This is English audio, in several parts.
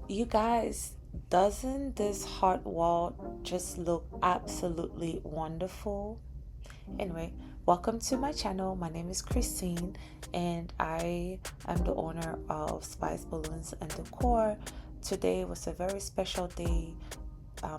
You guys, doesn't this heart wall just look absolutely wonderful? Anyway, welcome to my channel. My name is Christine and I am the owner of Spice Balloons and Decor. Today was a very special day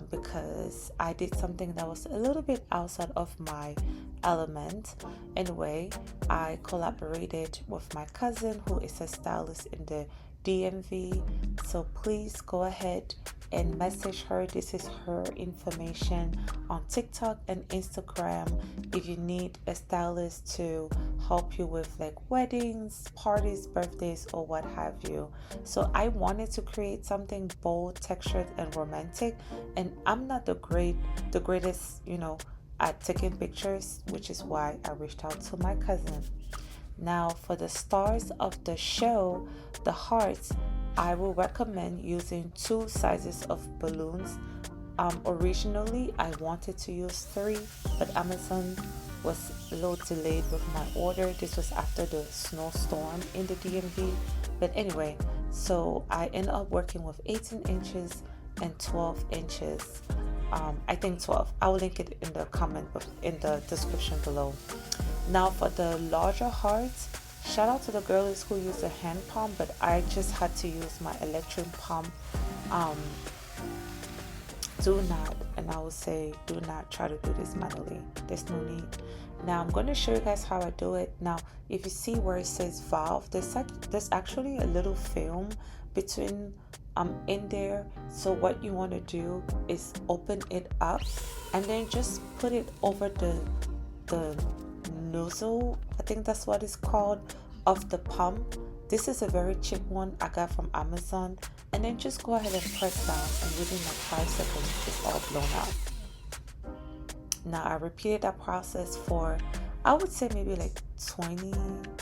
because I did something that was a little bit outside of my element. Anyway, I collaborated with my cousin who is a stylist in the DMV. So please go ahead and message her. This is her information on TikTok and Instagram if you need a stylist to help you with like weddings, parties, birthdays, or what have you. So I wanted to create something bold, textured, and romantic, and I'm not the greatest, at taking pictures, which is why I reached out to my cousin. Now, for the stars of the show, the hearts, I will recommend using two sizes of balloons. Originally, I wanted to use three, but Amazon was a little delayed with my order. This was after the snowstorm in the DMV. But anyway, so I ended up working with 18 inches and 12 inches. I think 12. I will link it in the in the description below. Now for the larger hearts, shout out to the girlies who use a hand palm, but I just had to use my electric palm. Um, do not, and I will say, do not try to do this manually. There's no need. Now I'm going to show you guys how I do it. Now, if you see where it says valve, there's actually a little film between in there. So what you want to do is open it up and then just put it over the nozzle, I think that's what it's called, of the pump. This is a very cheap one I got from Amazon, and then just go ahead and press down, and within like 5 seconds it's all blown out. Now I repeated that process for, I would say, maybe like 20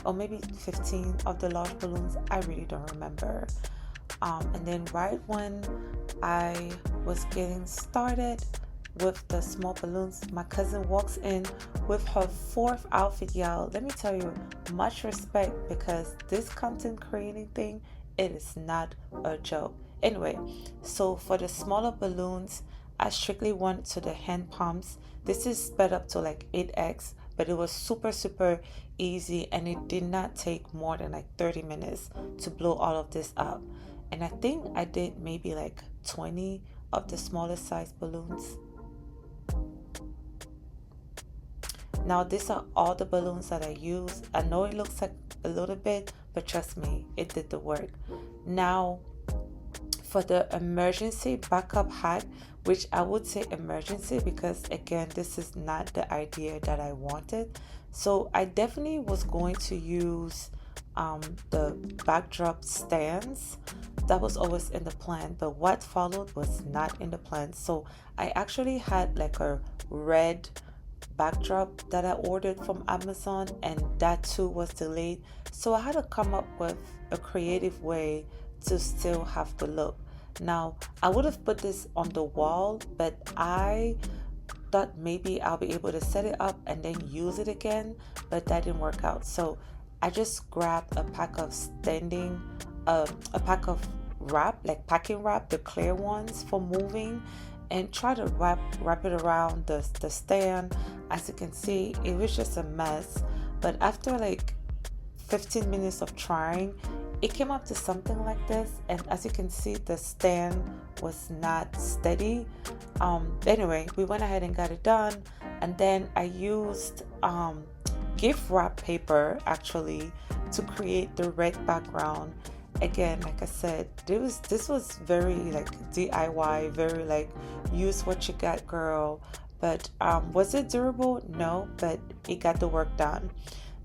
or maybe 15 of the large balloons. I really don't remember. And then right when I was getting started with the small balloons, my cousin walks in with her fourth outfit, y'all. Let me tell you, much respect, because this content creating thing, it is not a joke. Anyway, so for the smaller balloons, I strictly went to the hand pumps. This is sped up to like 8x, but it was super easy, and it did not take more than like 30 minutes to blow all of this up. And I think I did maybe like 20 of the smallest size balloons. Now these are all the balloons that I used. I know it looks like a little bit, but trust me, it did the work. Now for the emergency backup hack, which I would say emergency because again, this is not the idea that I wanted. So I definitely was going to use the backdrop stands. That was always in the plan, but what followed was not in the plan. So I actually had like a red backdrop that I ordered from Amazon, and that too was delayed. So I had to come up with a creative way to still have the look. Now I would have put this on the wall, but I thought maybe I'll be able to set it up and then use it again, but that didn't work out. So I just grabbed a pack of a pack of wrap, like packing wrap, the clear ones for moving, and try to wrap it around the stand. As you can see, it was just a mess, but after like 15 minutes of trying, it came up to something like this. And as you can see, the stand was not steady. Anyway, we went ahead and got it done, and then I used gift wrap paper actually to create the red background. Again, like I said, this was very like DIY, very like use what you got, girl. But was it durable? No, but it got the work done.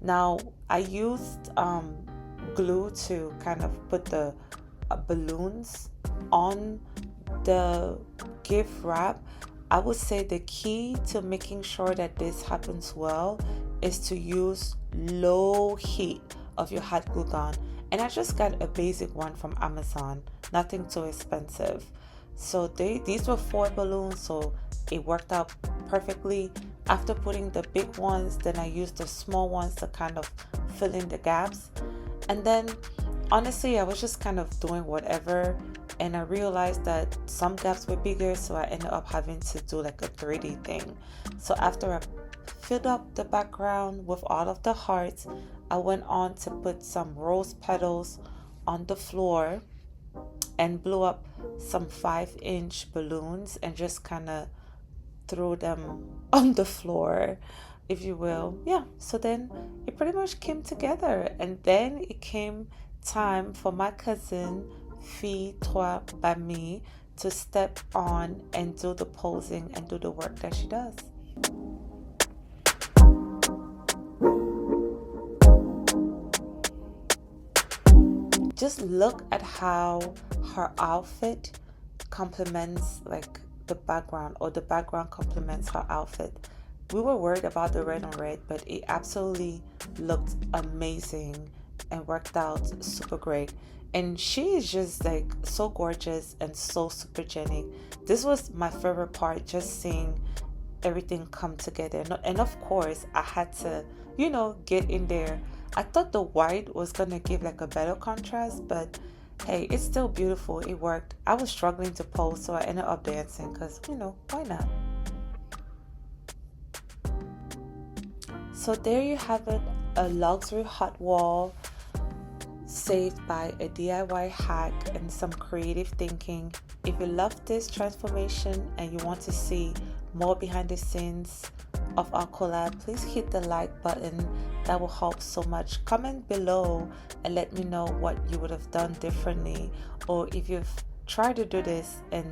Now I used glue to kind of put the balloons on the gift wrap. I would say the key to making sure that this happens well is to use low heat of your hot glue gun. And I just got a basic one from Amazon, nothing too expensive. So these were 4 balloons, so it worked out perfectly. After putting the big ones, then I used the small ones to kind of fill in the gaps. And then honestly, I was just kind of doing whatever, and I realized that some gaps were bigger, so I ended up having to do like a 3D thing. So after I filled up the background with all of the hearts, I went on to put some rose petals on the floor and blew up some 5-inch balloons and just kind of threw them on the floor, if you will. Yeah, so then it pretty much came together, and then it came time for my cousin Fille Toi by me to step on and do the posing and do the work that she does. Just look at how her outfit complements like the background, or the background complements her outfit. We were worried about the red on red, but it absolutely looked amazing and worked out super great. And she is just like so gorgeous and so super genic. This was my favorite part, just seeing everything come together. And of course, I had to, get in there. I thought the white was gonna give like a better contrast, but hey, it's still beautiful. It worked. I was struggling to pose, so I ended up dancing because, why not? So there you have it, a luxury hot wall saved by a DIY hack and some creative thinking. If you love this transformation and you want to see more behind the scenes of our collab, please hit the like button. That will help so much. Comment below and let me know what you would have done differently, or if you've tried to do this and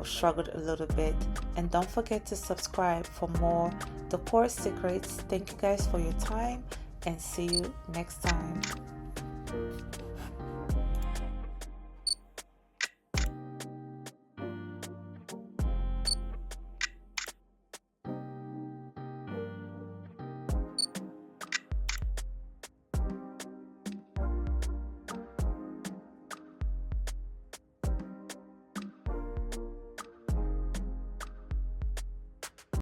struggled a little bit. And don't forget to subscribe for more decor secrets. Thank you guys for your time, and see you next time.